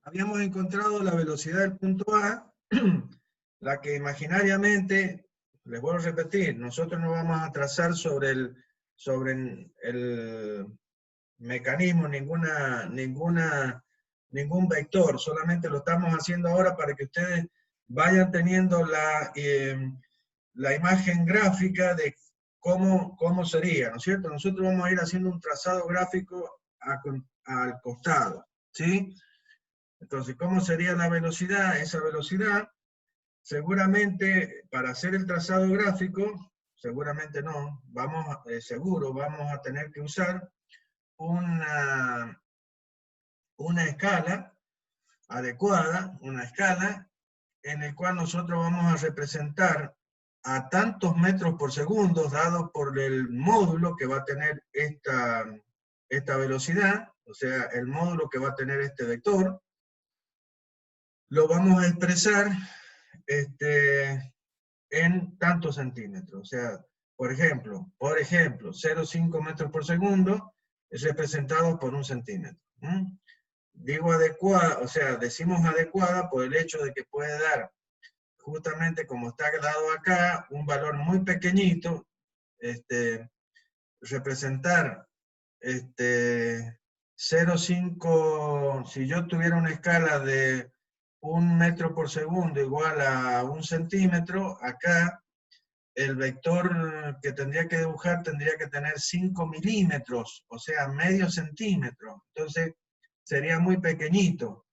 habíamos encontrado la velocidad del punto A, la que imaginariamente, les vuelvo a repetir, nosotros no vamos a trazar sobre el mecanismo ningún vector, solamente lo estamos haciendo ahora para que ustedes vayan teniendo la imagen gráfica de cómo sería, ¿no es cierto? Nosotros vamos a ir haciendo un trazado gráfico al costado, ¿sí? Entonces, ¿cómo sería la velocidad? Esa velocidad, seguramente, para hacer el trazado gráfico, seguramente no, seguro vamos a tener que usar una escala adecuada, una escala en el cual nosotros vamos a representar a tantos metros por segundo, dado por el módulo que va a tener esta velocidad, o sea, el módulo que va a tener este vector, lo vamos a expresar en tantos centímetros. O sea, por ejemplo, 0,5 metros por segundo es representado por 1 centímetro. Digo adecuada, o sea, decimos adecuada por el hecho de que puede dar, justamente como está dado acá, un valor muy pequeñito, representar 0,5, si yo tuviera una escala de 1 metro por segundo igual a 1 centímetro, acá el vector que tendría que dibujar tendría que tener 5 milímetros, o sea, medio centímetro. Entonces, sería muy pequeñito.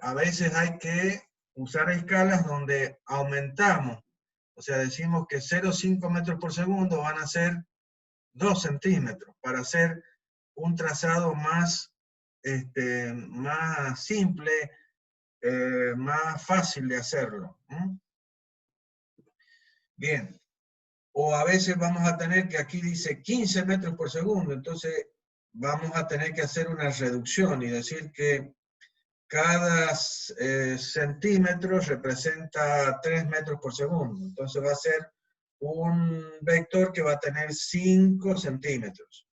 A veces hay que usar escalas donde aumentamos. O sea, decimos que 0,5 metros por segundo van a ser 2 centímetros, para hacer un trazado más simple, más fácil de hacerlo. Bien. O a veces vamos a tener que aquí dice 15 metros por segundo, entonces vamos a tener que hacer una reducción y decir que cada centímetro representa 3 metros por segundo. Entonces va a ser un vector que va a tener 5 centímetros.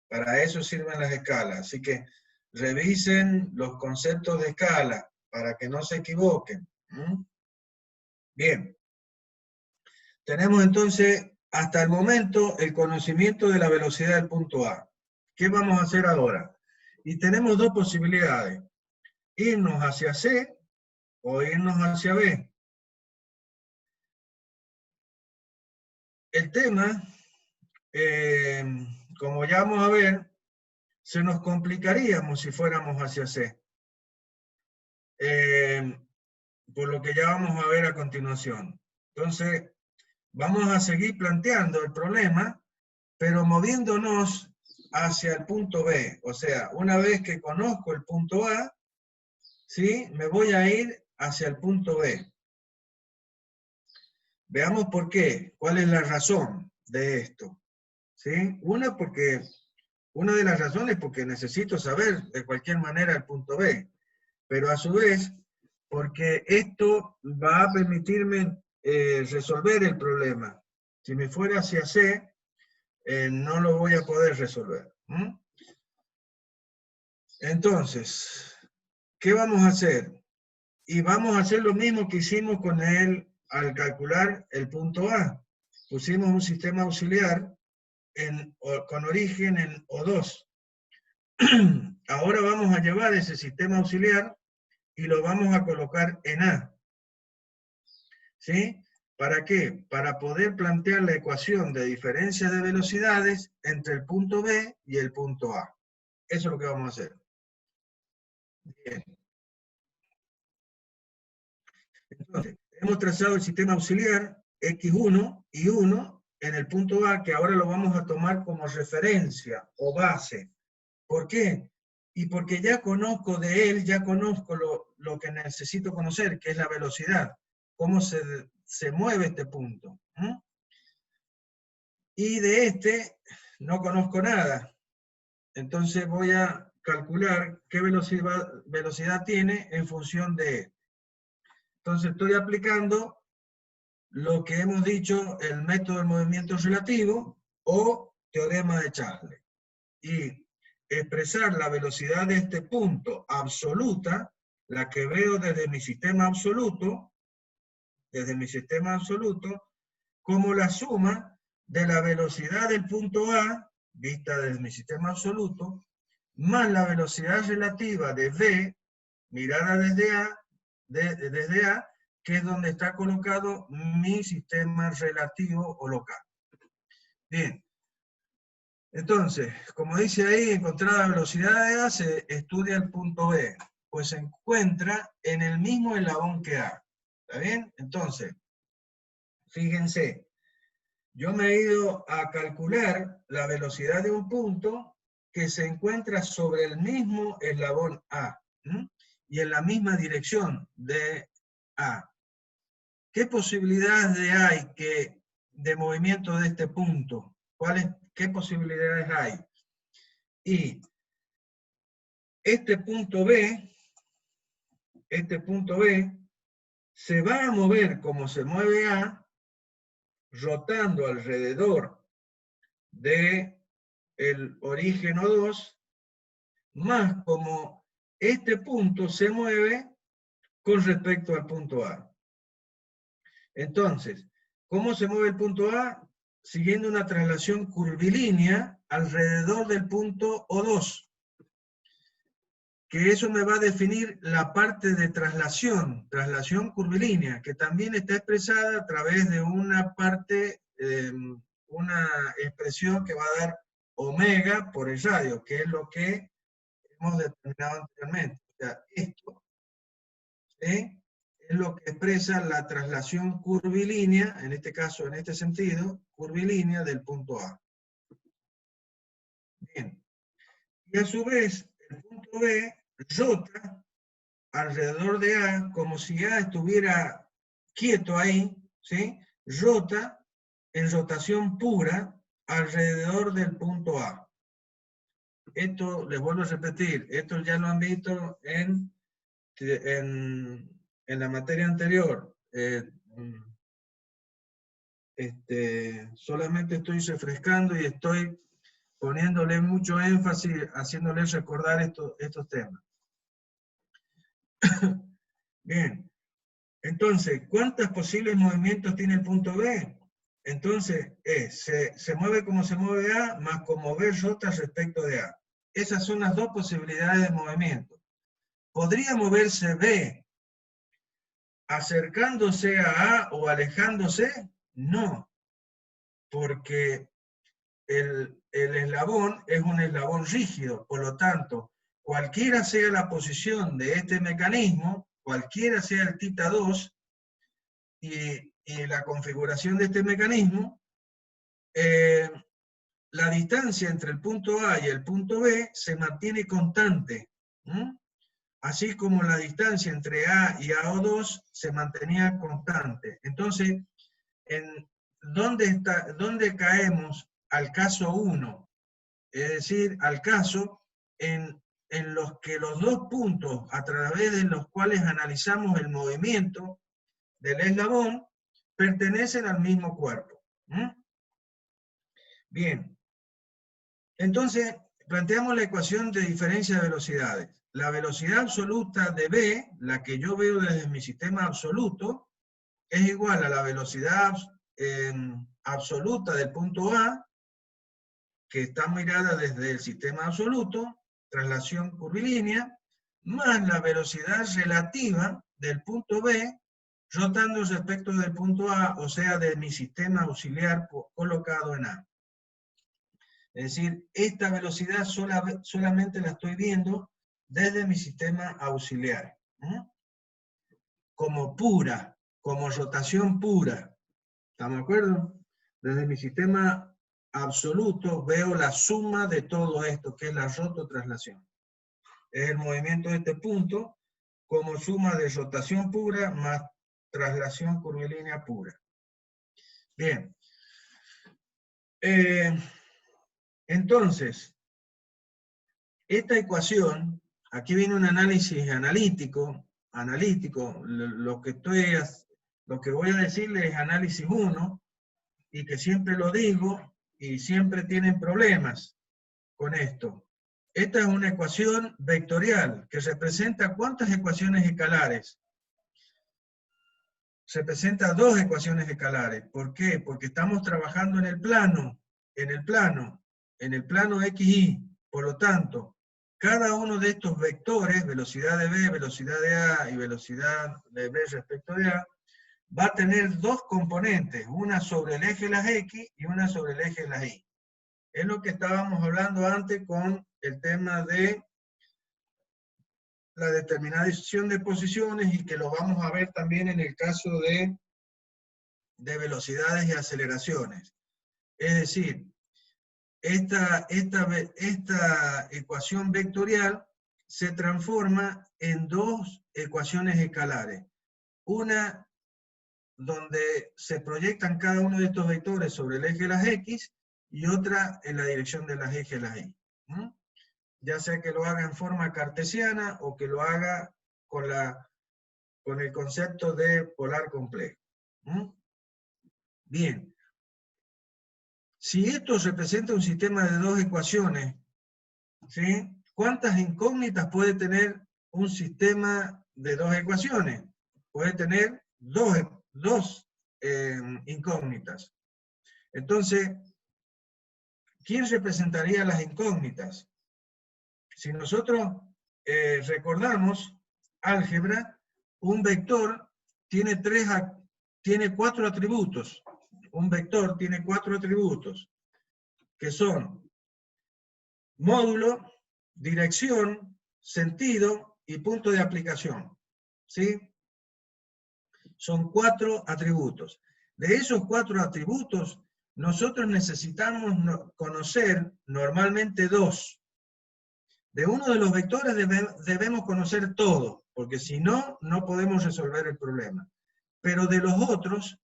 Para eso sirven las escalas. Así que revisen los conceptos de escala para que no se equivoquen. Bien. Tenemos entonces, hasta el momento, el conocimiento de la velocidad del punto A. ¿Qué vamos a hacer ahora? Y tenemos dos posibilidades. Irnos hacia C o irnos hacia B. El tema, como ya vamos a ver, se nos complicaríamos si fuéramos hacia C. Por lo que ya vamos a ver a continuación. Entonces, vamos a seguir planteando el problema, pero moviéndonos hacia el punto B. O sea, una vez que conozco el punto A, ¿sí? Me voy a ir hacia el punto B. Veamos por qué, cuál es la razón de esto. ¿Sí? Una de las razones es porque necesito saber de cualquier manera el punto B, pero a su vez porque esto va a permitirme resolver el problema. Si me fuera hacia C, no lo voy a poder resolver. Entonces, ¿qué vamos a hacer? Y vamos a hacer lo mismo que hicimos con él al calcular el punto A. Pusimos un sistema auxiliar con origen en O2. Ahora vamos a llevar ese sistema auxiliar y lo vamos a colocar en A. ¿Sí? ¿Para qué? Para poder plantear la ecuación de diferencia de velocidades entre el punto B y el punto A. Eso es lo que vamos a hacer. Bien. Entonces, hemos trazado el sistema auxiliar X1 y 1 en el punto A, que ahora lo vamos a tomar como referencia o base. ¿Por qué? Y porque ya conozco de él, ya conozco lo que necesito conocer, que es la velocidad, cómo se mueve este punto. Y de este no conozco nada. Entonces voy a calcular qué velocidad tiene en función de este. Entonces estoy aplicando lo que hemos dicho, el método del movimiento relativo o teorema de Charles. Y expresar la velocidad de este punto absoluta, la que veo desde mi sistema absoluto, como la suma de la velocidad del punto A, vista desde mi sistema absoluto, más la velocidad relativa de V, mirada desde A, que es donde está colocado mi sistema relativo o local. Bien. Entonces, como dice ahí, encontrada la velocidad de A, se estudia el punto B, pues se encuentra en el mismo eslabón que A. ¿Está bien? Entonces, fíjense, yo me he ido a calcular la velocidad de un punto que se encuentra sobre el mismo eslabón A, y en la misma dirección de A. ¿Qué posibilidades hay de movimiento de este punto? ¿Qué posibilidades hay? Y este punto B se va a mover como se mueve A, rotando alrededor de el origen O2, más como este punto se mueve con respecto al punto A. Entonces, ¿cómo se mueve el punto A? Siguiendo una traslación curvilínea alrededor del punto O2. Que eso me va a definir la parte de traslación curvilínea, que también está expresada a través de una parte, una expresión que va a dar omega por el radio, que es lo que hemos determinado anteriormente. O sea, esto, ¿sí?, es lo que expresa la traslación curvilínea, en este caso, en este sentido, curvilínea del punto A. Bien. Y a su vez, el punto B rota alrededor de A, como si A estuviera quieto ahí, ¿sí? Rota en rotación pura alrededor del punto A. Esto, les vuelvo a repetir, esto ya lo han visto en la materia anterior. Solamente estoy refrescando y estoy poniéndole mucho énfasis, haciéndoles recordar estos temas. Bien, entonces, ¿cuántos posibles movimientos tiene el punto B? Entonces, se mueve como se mueve A, más como B rota respecto de A. Esas son las dos posibilidades de movimiento. ¿Podría moverse B acercándose a A o alejándose? No, porque el eslabón es un eslabón rígido, por lo tanto, cualquiera sea la posición de este mecanismo, cualquiera sea el θ2 y la configuración de este mecanismo, la distancia entre el punto A y el punto B se mantiene constante, así como la distancia entre A y AO2 se mantenía constante. Entonces, ¿dónde caemos al caso 1? Es decir, al caso en los que los dos puntos a través de los cuales analizamos el movimiento del eslabón pertenecen al mismo cuerpo. Bien, entonces planteamos la ecuación de diferencia de velocidades. La velocidad absoluta de B, la que yo veo desde mi sistema absoluto, es igual a la velocidad absoluta del punto A, que está mirada desde el sistema absoluto, traslación curvilínea, más la velocidad relativa del punto B, rotando respecto del punto A, o sea, de mi sistema auxiliar colocado en A. Es decir, esta velocidad solamente la estoy viendo desde mi sistema auxiliar. Como pura, como rotación pura. ¿Estamos de acuerdo? Desde mi sistema absoluto veo la suma de todo esto, que es la rototraslación. Es el movimiento de este punto como suma de rotación pura más traslación curvilínea pura. Bien. Entonces, esta ecuación, aquí viene un análisis analítico, lo que voy a decirles es análisis 1, y que siempre lo digo, y siempre tienen problemas con esto. Esta es una ecuación vectorial que representa ¿cuántas ecuaciones escalares? Se presenta dos ecuaciones escalares. ¿Por qué? Porque estamos trabajando en el plano XY. Por lo tanto, cada uno de estos vectores, velocidad de B, velocidad de A y velocidad de B respecto de A, va a tener dos componentes, una sobre el eje de las X y una sobre el eje de las Y. Es lo que estábamos hablando antes con el tema de la determinación de posiciones y que lo vamos a ver también en el caso de velocidades y aceleraciones. Es decir, esta ecuación vectorial se transforma en dos ecuaciones escalares. Una donde se proyectan cada uno de estos vectores sobre el eje de las X y otra en la dirección de las ejes de las Y. Ya sea que lo haga en forma cartesiana o que lo haga con el concepto de polar complejo. Bien. Si esto representa un sistema de dos ecuaciones, ¿sí? ¿Cuántas incógnitas puede tener un sistema de dos ecuaciones? Puede tener dos incógnitas. Entonces, ¿quién representaría las incógnitas? Si nosotros recordamos álgebra, un vector tiene cuatro atributos. Un vector tiene cuatro atributos, que son módulo, dirección, sentido y punto de aplicación. ¿Sí? Son cuatro atributos. De esos cuatro atributos, nosotros necesitamos conocer normalmente dos. De uno de los vectores debemos conocer todo, porque si no, no podemos resolver el problema. Pero de los otros,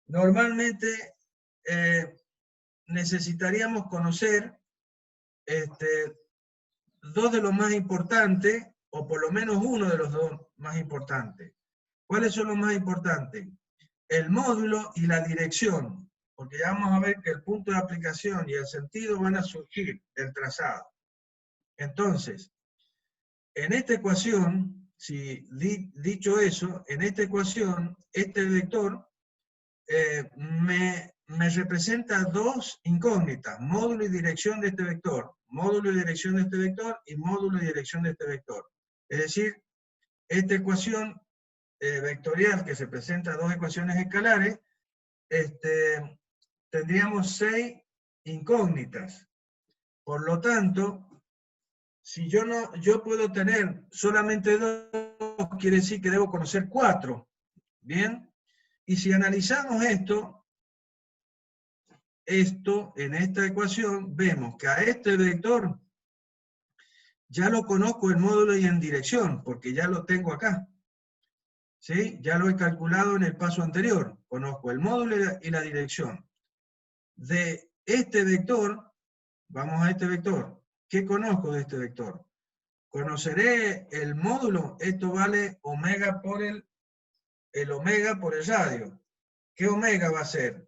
normalmente necesitaríamos conocer dos de los más importantes, o por lo menos uno de los dos más importantes. ¿Cuáles son los más importantes? El módulo y la dirección, porque ya vamos a ver que el punto de aplicación y el sentido van a surgir del trazado. Entonces, en esta ecuación, dicho eso, en esta ecuación, este vector me representa dos incógnitas, módulo y dirección de este vector, módulo y dirección de este vector y módulo y dirección de este vector. Es decir, esta ecuación vectorial que se presenta dos ecuaciones escalares, tendríamos 6 incógnitas. Por lo tanto, si yo puedo tener solamente 2, quiere decir que debo conocer 4. ¿Bien? Y si analizamos esto en esta ecuación, vemos que a este vector ya lo conozco en módulo y en dirección, porque ya lo tengo acá. ¿Sí? Ya lo he calculado en el paso anterior. Conozco el módulo y la dirección. De este vector, vamos a este vector. ¿Qué conozco de este vector? Conoceré el módulo. Esto vale omega por el omega por el radio. ¿Qué omega va a ser?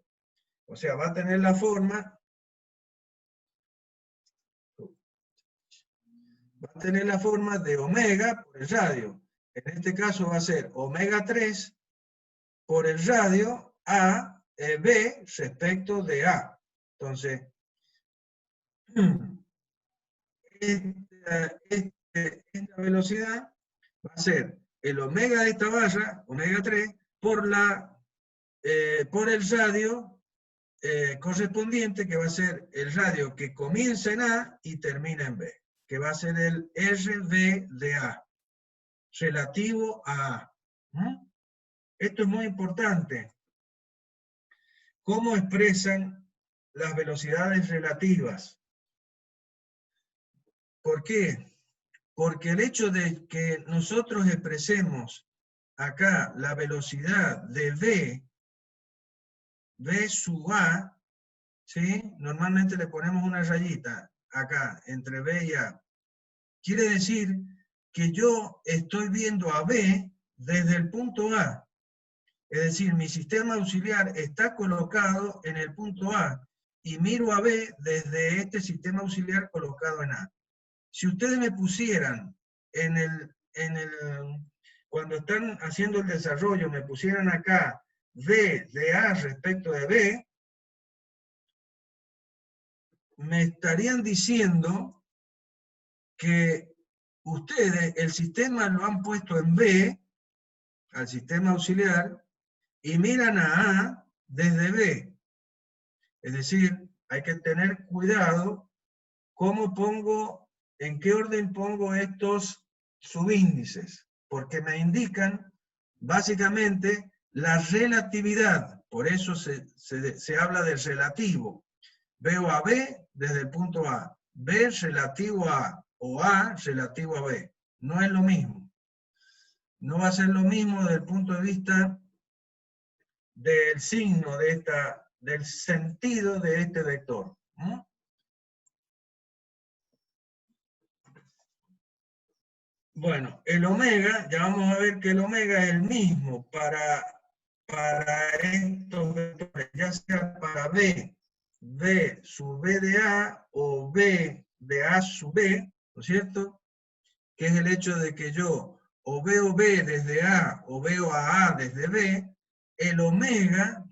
O sea, va a tener la forma de omega por el radio. En este caso va a ser omega 3 por el radio a B respecto de A. Entonces, esta velocidad va a ser el omega de esta barra, omega 3, por el radio correspondiente, que va a ser el radio que comienza en A y termina en B, que va a ser el RB de A, relativo a A. Esto es muy importante. ¿Cómo expresan las velocidades relativas? ¿Por qué? Porque el hecho de que nosotros expresemos acá la velocidad de B sub A, ¿sí? Normalmente le ponemos una rayita acá entre B y A. Quiere decir que yo estoy viendo a B desde el punto A. Es decir, mi sistema auxiliar está colocado en el punto A y miro a B desde este sistema auxiliar colocado en A. Si ustedes me pusieran cuando están haciendo el desarrollo, me pusieran acá V de A respecto de B, me estarían diciendo que ustedes el sistema lo han puesto en B, al sistema auxiliar, y miran a A desde B. Es decir, hay que tener cuidado cómo pongo, en qué orden pongo estos subíndices, porque me indican básicamente la relatividad. Por eso se habla del relativo. Veo a B desde el punto A, B relativo a A, o A relativo a B. No es lo mismo. No va a ser lo mismo desde el punto de vista del signo del sentido de este vector. Bueno, el omega, ya vamos a ver que el omega es el mismo para estos vectores, ya sea para B sub B de A o B de A sub B, ¿no es cierto? Que es el hecho de que yo o veo B desde A o veo a A desde B, el omega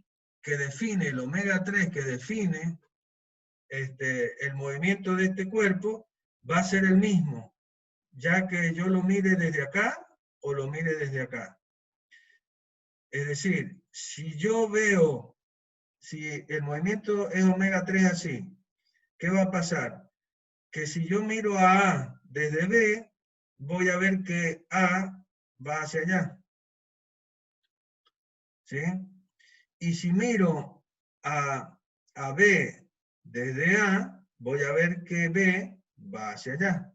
que define, el omega 3 que define el movimiento de este cuerpo, va a ser el mismo, ya que yo lo mire desde acá o lo mire desde acá. Es decir, si yo veo, si el movimiento es omega 3 así, ¿qué va a pasar? Que si yo miro a A desde B, voy a ver que A va hacia allá. ¿Sí? Y si miro a B desde A, voy a ver que B va hacia allá.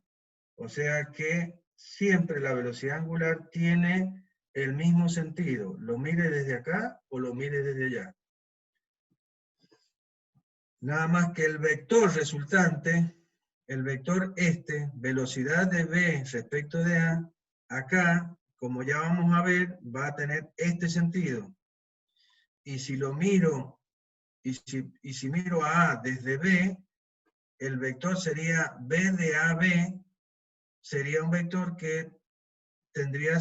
O sea que siempre la velocidad angular tiene el mismo sentido. Lo mire desde acá o lo mire desde allá. Nada más que el vector resultante, el vector velocidad de B respecto de A, acá, como ya vamos a ver, va a tener este sentido. Y si lo miro, y si miro a A desde B, el vector sería B de AB, sería un vector que tendría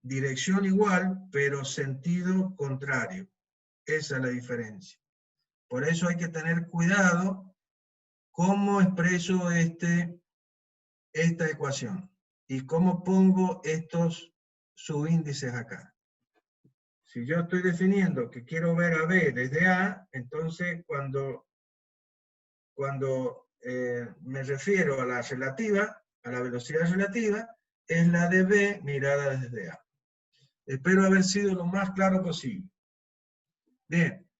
dirección igual, pero sentido contrario. Esa es la diferencia. Por eso hay que tener cuidado cómo expreso esta ecuación y cómo pongo estos subíndices acá. Si yo estoy definiendo que quiero ver a B desde A, entonces cuando me refiero a la relativa, a la velocidad relativa, es la de B mirada desde A. Espero haber sido lo más claro posible. Bien,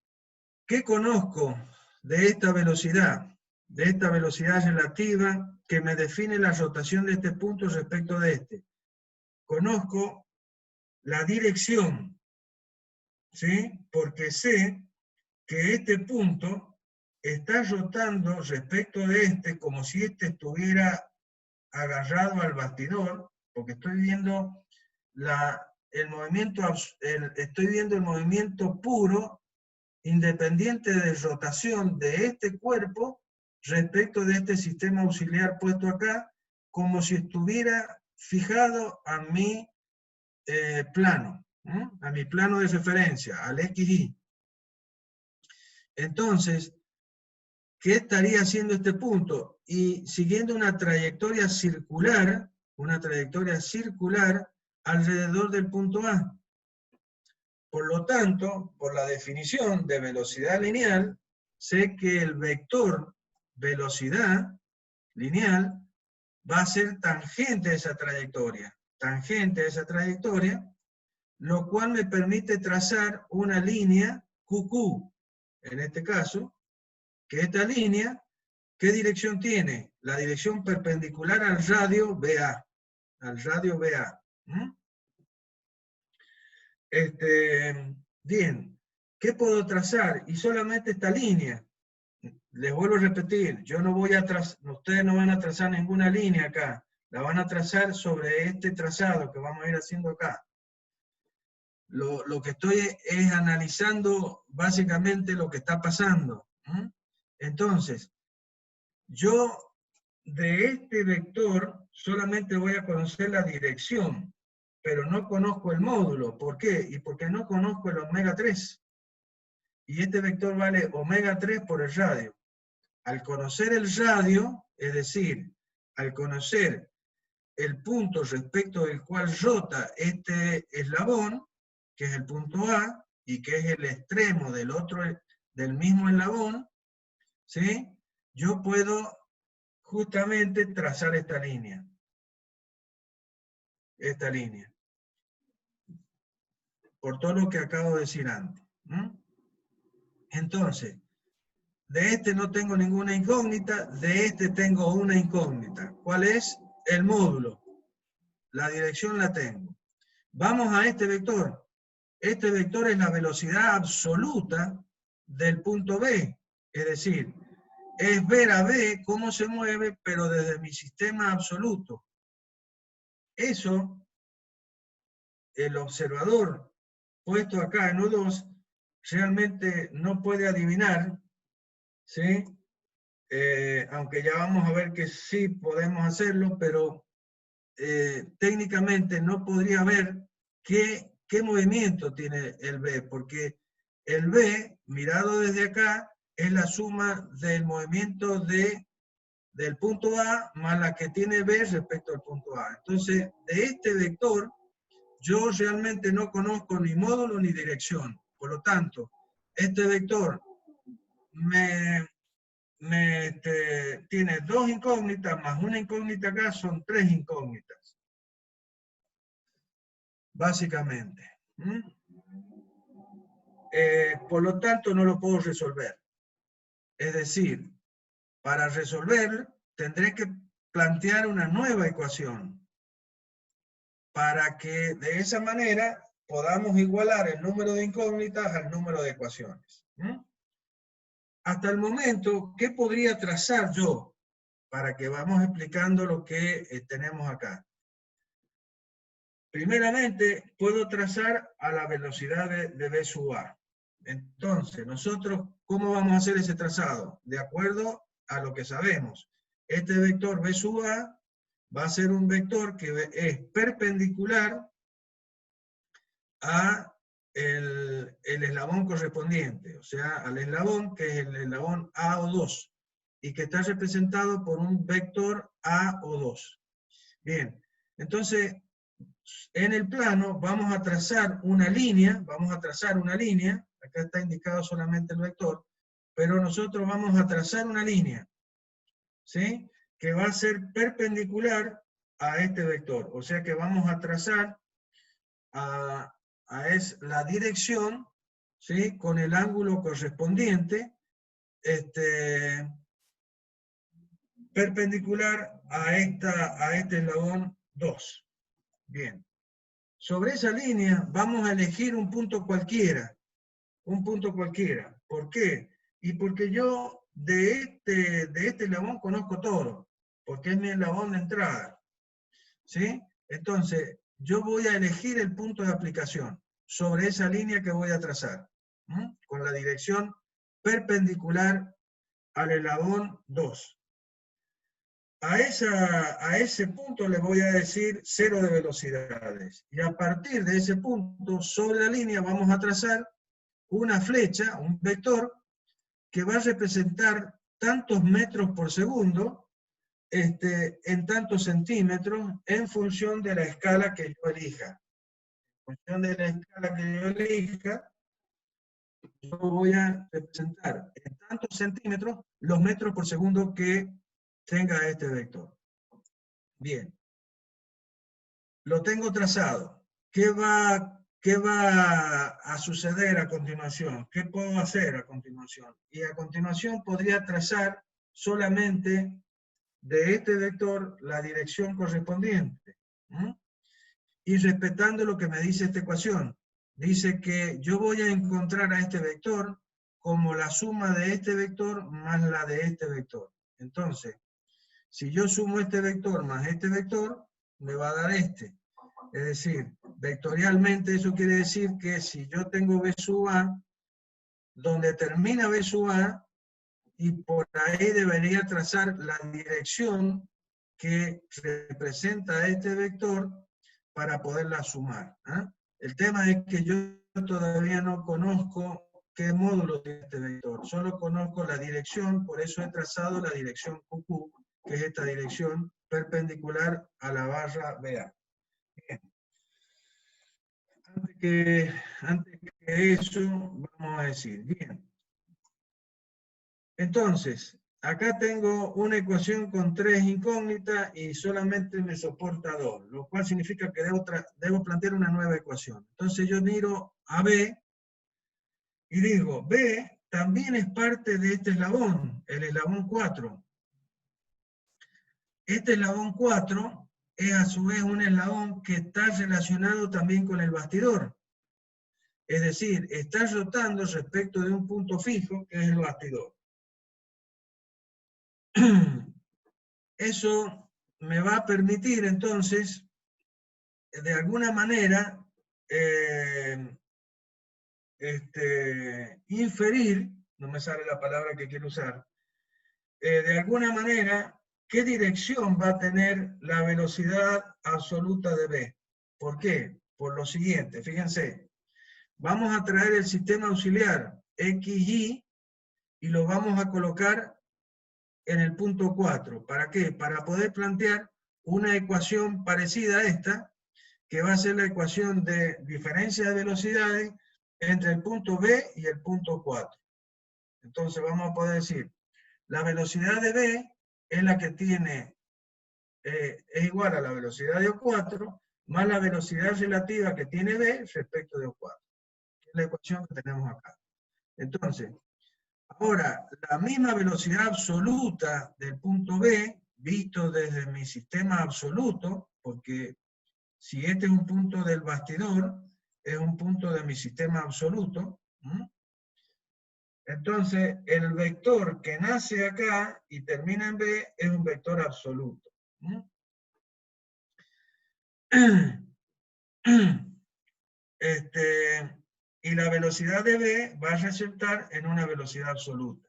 ¿qué conozco de esta velocidad? De esta velocidad relativa que me define la rotación de este punto respecto de este. Conozco la dirección, ¿sí? Porque sé que este punto está rotando respecto de este como si este estuviera agarrado al bastidor, porque estoy viendo el movimiento puro, independiente de rotación de este cuerpo respecto de este sistema auxiliar puesto acá, como si estuviera fijado a mi plano, a mi plano de referencia, al XY. Entonces, ¿qué estaría haciendo este punto? Y siguiendo una trayectoria circular alrededor del punto A. Por lo tanto, por la definición de velocidad lineal, sé que el vector velocidad lineal va a ser tangente a esa trayectoria, lo cual me permite trazar una línea QQ, en este caso, que esta línea, ¿qué dirección tiene? La dirección perpendicular al radio BA, Bien, ¿qué puedo trazar? Y solamente esta línea. Les vuelvo a repetir, yo no voy a trazar, ustedes no van a trazar ninguna línea acá, la van a trazar sobre este trazado que vamos a ir haciendo acá. Lo que estoy es analizando básicamente lo que está pasando. Entonces, yo de este vector solamente voy a conocer la dirección, pero no conozco el módulo. ¿Por qué? Y porque no conozco el omega 3. Y este vector vale omega 3 por el radio. Al conocer el radio, es decir, al conocer el punto respecto del cual rota este eslabón, que es el punto A, y que es el extremo del mismo eslabón, ¿sí? Yo puedo justamente trazar esta línea. Esta línea. Por todo lo que acabo de decir antes. Entonces, de este no tengo ninguna incógnita, de este tengo una incógnita. ¿Cuál es? El módulo. La dirección la tengo. Vamos a este vector. Este vector es la velocidad absoluta del punto B. Es decir, es ver a B cómo se mueve, pero desde mi sistema absoluto. Eso, el observador puesto acá en O2, realmente no puede adivinar, ¿sí? Aunque ya vamos a ver que sí podemos hacerlo, pero técnicamente no podría ver qué movimiento tiene el B, porque el B, mirado desde acá, es la suma del movimiento del punto A más la que tiene B respecto al punto A. Entonces, de este vector, yo realmente no conozco ni módulo ni dirección. Por lo tanto, este vector tiene dos incógnitas, más una incógnita acá, son tres incógnitas. Básicamente. Por lo tanto, no lo puedo resolver. Es decir, para resolver, tendré que plantear una nueva ecuación para que de esa manera podamos igualar el número de incógnitas al número de ecuaciones. Hasta el momento, ¿qué podría trazar yo? Para que vamos explicando lo que tenemos acá. Primeramente, puedo trazar a la velocidad de B sub A. Entonces, nosotros, ¿cómo vamos a hacer ese trazado? De acuerdo a lo que sabemos. Este vector B sub A va a ser un vector que es perpendicular a el eslabón correspondiente, o sea, al eslabón que es el eslabón A o 2, y que está representado por un vector A o 2. Bien, entonces, en el plano vamos a trazar una línea, acá está indicado solamente el vector, pero nosotros vamos a trazar una línea, ¿sí? Que va a ser perpendicular a este vector, o sea que vamos a trazar la dirección, ¿sí? Con el ángulo correspondiente, perpendicular a este eslabón 2. Bien. Sobre esa línea vamos a elegir un punto cualquiera. ¿Por qué? Y porque yo de este eslabón conozco todo, porque es mi eslabón de entrada. ¿Sí? Entonces, yo voy a elegir el punto de aplicación sobre esa línea que voy a trazar, con la dirección perpendicular al eslabón 2. A ese punto le voy a decir 0 de velocidades. Y a partir de ese punto, sobre la línea, vamos a trazar una flecha, un vector, que va a representar tantos metros por segundo en tantos centímetros en función de la escala que yo elija. En función de la escala que yo elija, yo voy a representar en tantos centímetros los metros por segundo que tenga este vector. Bien. Lo tengo trazado. ¿Qué va a suceder a continuación? ¿Qué puedo hacer a continuación? Y a continuación podría trazar solamente de este vector la dirección correspondiente. Y respetando lo que me dice esta ecuación. Dice que yo voy a encontrar a este vector como la suma de este vector más la de este vector. Entonces, si yo sumo este vector más este vector, me va a dar este. Es decir, vectorialmente eso quiere decir que si yo tengo B sub A, donde termina B sub A, y por ahí debería trazar la dirección que representa este vector para poderla sumar. El tema es que yo todavía no conozco qué módulo tiene este vector, solo conozco la dirección, por eso he trazado la dirección QQ, que es esta dirección perpendicular a la barra BA. Bien. Antes que eso, vamos a decir, bien. Entonces, acá tengo una ecuación con 3 incógnitas y solamente me soporta 2, lo cual significa que debo plantear una nueva ecuación. Entonces yo miro a B y digo, B también es parte de este eslabón, el eslabón 4. Este eslabón 4 es a su vez un eslabón que está relacionado también con el bastidor. Es decir, está rotando respecto de un punto fijo, que es el bastidor. Eso me va a permitir entonces, de alguna manera, inferir, no me sale la palabra que quiero usar, de alguna manera, qué dirección va a tener la velocidad absoluta de B. ¿Por qué? Por lo siguiente, fíjense, vamos a traer el sistema auxiliar XY y lo vamos a colocar en el punto 4. ¿Para qué? Para poder plantear una ecuación parecida a esta, que va a ser la ecuación de diferencia de velocidades entre el punto B y el punto 4. Entonces vamos a poder decir, la velocidad de B es la que tiene, es igual a la velocidad de O4 más la velocidad relativa que tiene B respecto de O4. Es la ecuación que tenemos acá. Entonces, ahora, la misma velocidad absoluta del punto B, visto desde mi sistema absoluto, porque si este es un punto del bastidor, es un punto de mi sistema absoluto. Entonces, el vector que nace acá y termina en B es un vector absoluto. Y la velocidad de B va a resultar en una velocidad absoluta.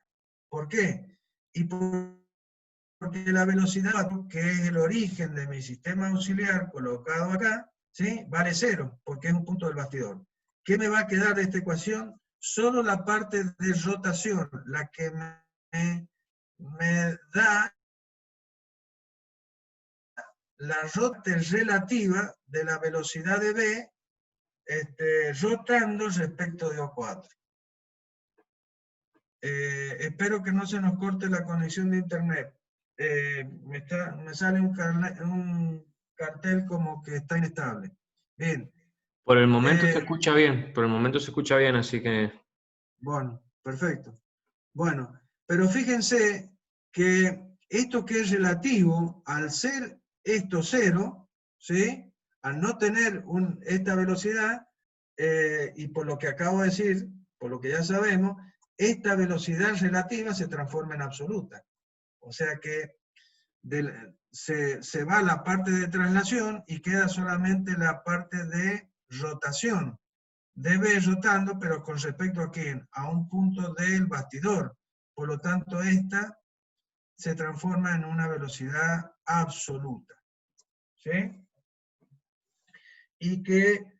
¿Por qué? Y porque la velocidad, que es el origen de mi sistema auxiliar colocado acá, ¿sí? Vale 0, porque es un punto del bastidor. ¿Qué me va a quedar de esta ecuación? Solo la parte de rotación, la que me da la rotación relativa de la velocidad de B rotando respecto de O4. Espero que no se nos corte la conexión de internet. Me sale un cartel como que está inestable. Bien. Por el momento se escucha bien, por el momento se escucha bien, así que... Bueno, perfecto. Bueno, pero fíjense que esto que es relativo, al ser esto 0, ¿sí? Al no tener esta velocidad, y por lo que acabo de decir, por lo que ya sabemos, esta velocidad relativa se transforma en absoluta. O sea que se va la parte de traslación y queda solamente la parte de rotación. Debe rotando, pero con respecto a quién, a un punto del bastidor. Por lo tanto, esta se transforma en una velocidad absoluta. ¿Sí? Y que,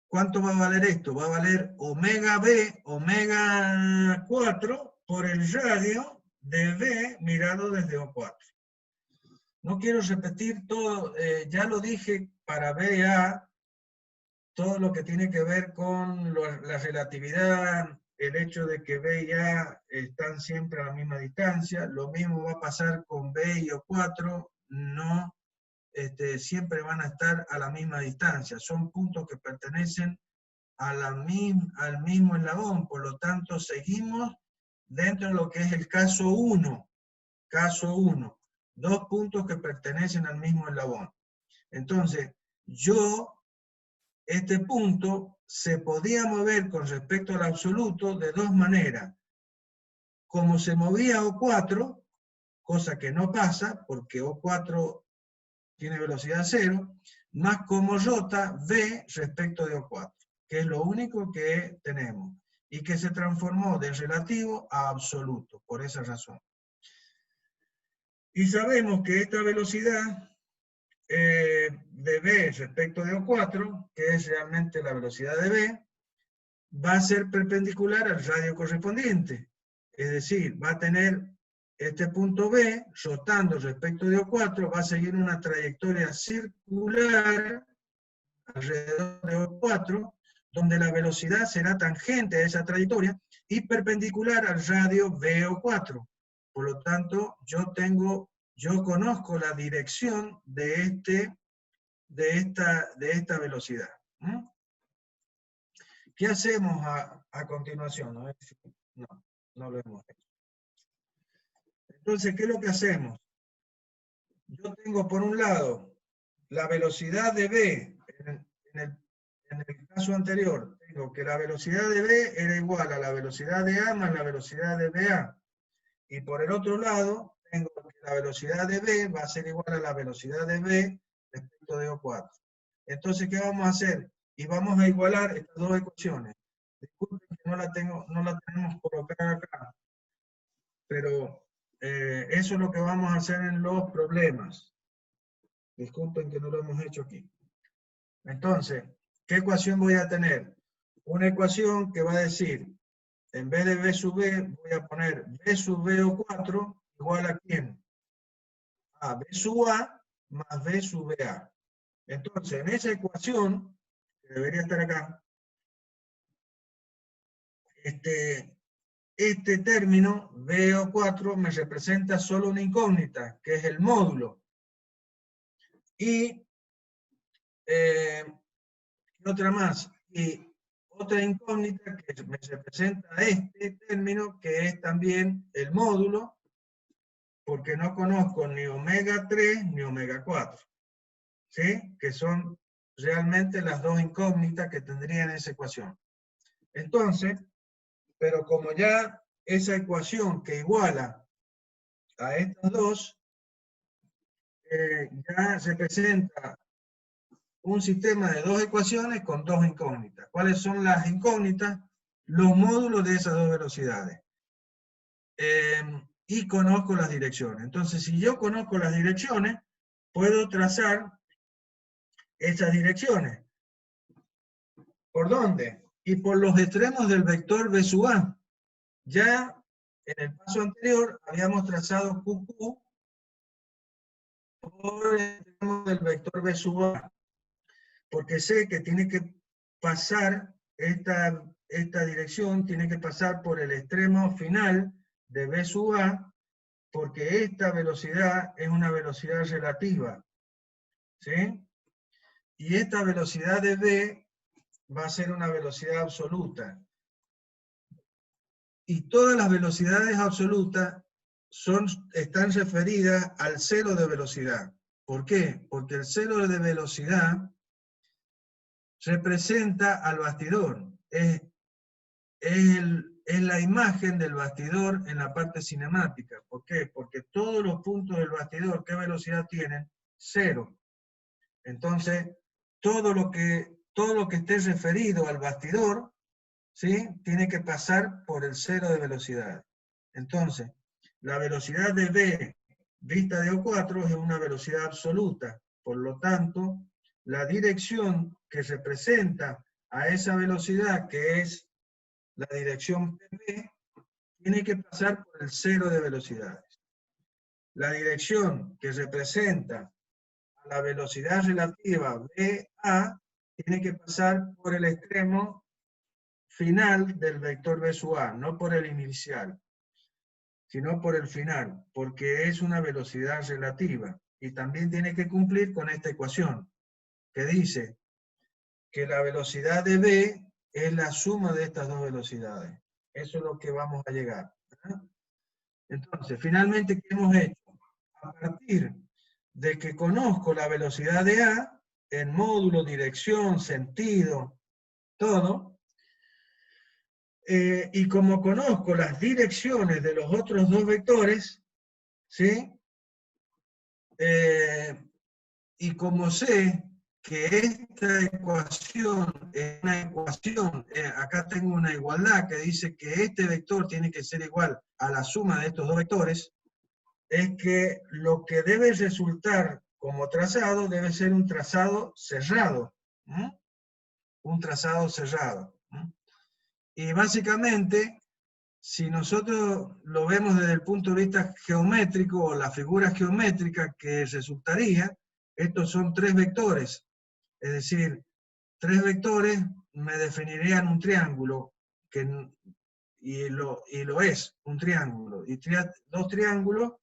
¿cuánto va a valer esto? Va a valer omega B, omega 4, por el radio de B mirado desde O4. No quiero repetir todo, ya lo dije para BA, todo lo que tiene que ver con la relatividad, el hecho de que B y A están siempre a la misma distancia, lo mismo va a pasar con B y O4, no siempre van a estar a la misma distancia, son puntos que pertenecen al mismo eslabón, por lo tanto seguimos dentro de lo que es el caso 1, dos puntos que pertenecen al mismo eslabón. Entonces, este punto se podía mover con respecto al absoluto de dos maneras. Como se movía O4, cosa que no pasa, porque O4 tiene velocidad 0, más como rota V respecto de O4, que es lo único que tenemos. y que se transformó de relativo a absoluto, por esa razón. Y sabemos que esta velocidad de B respecto de O4, que es realmente la velocidad de B, va a ser perpendicular al radio correspondiente. Es decir, va a tener este punto B, rotando respecto de O4, va a seguir una trayectoria circular alrededor de O4, donde la velocidad será tangente a esa trayectoria y perpendicular al radio BO4. Por lo tanto, yo conozco la dirección de esta velocidad. ¿Mm? ¿Qué hacemos a continuación? No lo hemos hecho. Entonces, ¿qué es lo que hacemos? Yo tengo por un lado la velocidad de B. En el caso anterior, tengo que la velocidad de B era igual a la velocidad de A más la velocidad de BA. Y por el otro lado, tengo que la velocidad de B va a ser igual a la velocidad de B respecto de O4. Entonces, ¿qué vamos a hacer? Y vamos a igualar estas dos ecuaciones. Disculpen que no la tenemos colocada acá, pero eso es lo que vamos a hacer en los problemas. Disculpen que no lo hemos hecho aquí. Entonces, ¿qué ecuación voy a tener? Una ecuación que va a decir, en vez de B sub B, voy a poner B sub BO4 igual a ¿quién? A B sub A más B sub BA. Entonces, en esa ecuación, que debería estar acá, este término, BO4, me representa solo una incógnita, que es el módulo. Y otra más. Y otra incógnita que me representa este término, que es también el módulo, porque no conozco ni omega 3 ni omega 4. ¿Sí? Que son realmente las dos incógnitas que tendría en esa ecuación. Entonces, pero como ya esa ecuación que iguala a estas dos, ya se presenta un sistema de dos ecuaciones con dos incógnitas. ¿Cuáles son las incógnitas? Los módulos de esas dos velocidades. Y conozco las direcciones. Entonces, si yo conozco las direcciones, puedo trazar esas direcciones. ¿Por dónde? Y por los extremos del vector B sub A. Ya en el paso anterior habíamos trazado QQ por el extremo del vector B sub A, porque sé que tiene que pasar esta dirección, tiene que pasar por el extremo final de B sub A, porque esta velocidad es una velocidad relativa, ¿sí? Y esta velocidad de B va a ser una velocidad absoluta. Y todas las velocidades absolutas están referidas al cero de velocidad. ¿Por qué? Porque el cero de velocidad representa al bastidor. Es la imagen del bastidor en la parte cinemática. ¿Por qué? Porque todos los puntos del bastidor, ¿qué velocidad tienen? Cero. Entonces, todo lo que esté referido al bastidor, ¿sí? Tiene que pasar por el cero de velocidad. Entonces, la velocidad de B vista de O4 es una velocidad absoluta. Por lo tanto, la dirección que representa a esa velocidad, que es la dirección PP, tiene que pasar por el cero de velocidades. La dirección que representa a la velocidad relativa BA tiene que pasar por el extremo final del vector B sub A, no por el inicial, sino por el final, porque es una velocidad relativa. Y también tiene que cumplir con esta ecuación, que dice que la velocidad de B es la suma de estas dos velocidades. Eso es lo que vamos a llegar. ¿Verdad? Entonces, finalmente, ¿qué hemos hecho? A partir de que conozco la velocidad de A, en módulo, dirección, sentido, todo, y como conozco las direcciones de los otros dos vectores, ¿sí? Y como sé que esta ecuación es una ecuación, acá tengo una igualdad que dice que este vector tiene que ser igual a la suma de estos dos vectores, es que lo que debe resultar como trazado debe ser un trazado cerrado. Un trazado cerrado. Y básicamente, si nosotros lo vemos desde el punto de vista geométrico, o la figura geométrica que resultaría, estos son tres vectores. Es decir, tres vectores me definirían un triángulo, y lo es, un triángulo. Y dos triángulos,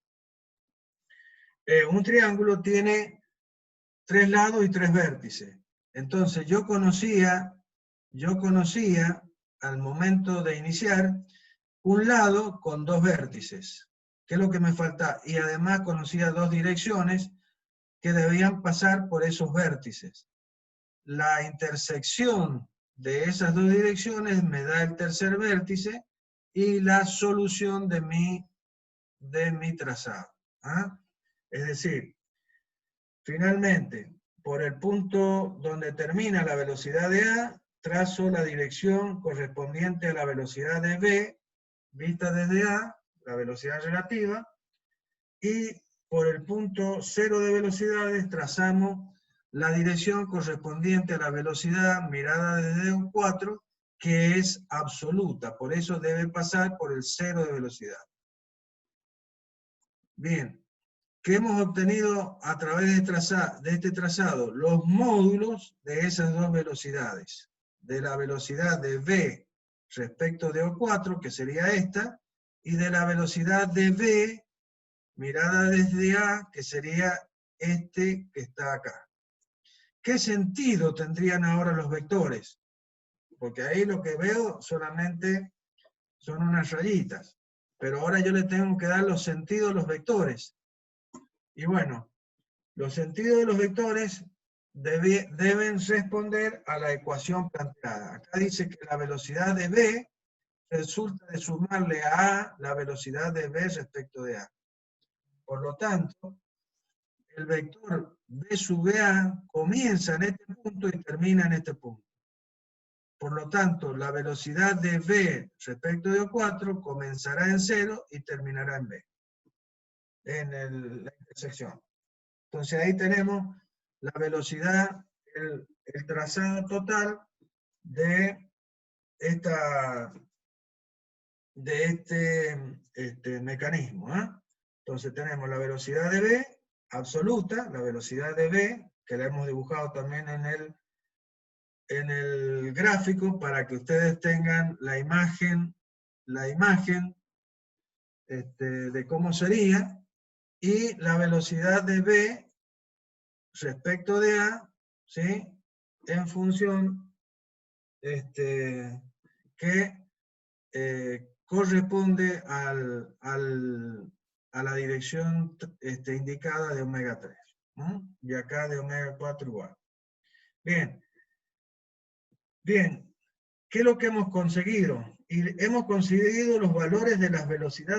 un triángulo tiene tres lados y tres vértices. Entonces yo conocía al momento de iniciar un lado con dos vértices. ¿Qué es lo que me falta? Y además conocía dos direcciones que debían pasar por esos vértices. La intersección de esas dos direcciones me da el tercer vértice y la solución de mi trazado. Es decir, finalmente, por el punto donde termina la velocidad de A, trazo la dirección correspondiente a la velocidad de B, vista desde A, la velocidad relativa, y por el punto cero de velocidades trazamos la dirección correspondiente a la velocidad mirada desde un 4, que es absoluta, por eso debe pasar por el cero de velocidad. Bien, ¿qué hemos obtenido a través de este trazado? Los módulos de esas dos velocidades, de la velocidad de V respecto de O4, que sería esta, y de la velocidad de V mirada desde A, que sería este que está acá. ¿Qué sentido tendrían ahora los vectores? Porque ahí lo que veo solamente son unas rayitas, pero ahora yo le tengo que dar los sentidos a los vectores. Y bueno, los sentidos de los vectores deben responder a la ecuación planteada. Acá dice que la velocidad de B resulta de sumarle a A la velocidad de B respecto de A. Por lo tanto, el vector B sub A comienza en este punto y termina en este punto. Por lo tanto, la velocidad de B respecto de O4 comenzará en 0 y terminará en B, en la intersección. Entonces ahí tenemos la velocidad, el trazado total de este mecanismo. Entonces tenemos la velocidad de B absoluta, la velocidad de B, que la hemos dibujado también en el gráfico para que ustedes tengan la imagen de cómo sería, y la velocidad de B respecto de A, ¿sí? En función que corresponde a la dirección indicada de omega 3. Y acá de omega 4 igual. Bien. Bien, ¿qué es lo que hemos conseguido? Y hemos conseguido los valores de las velocidades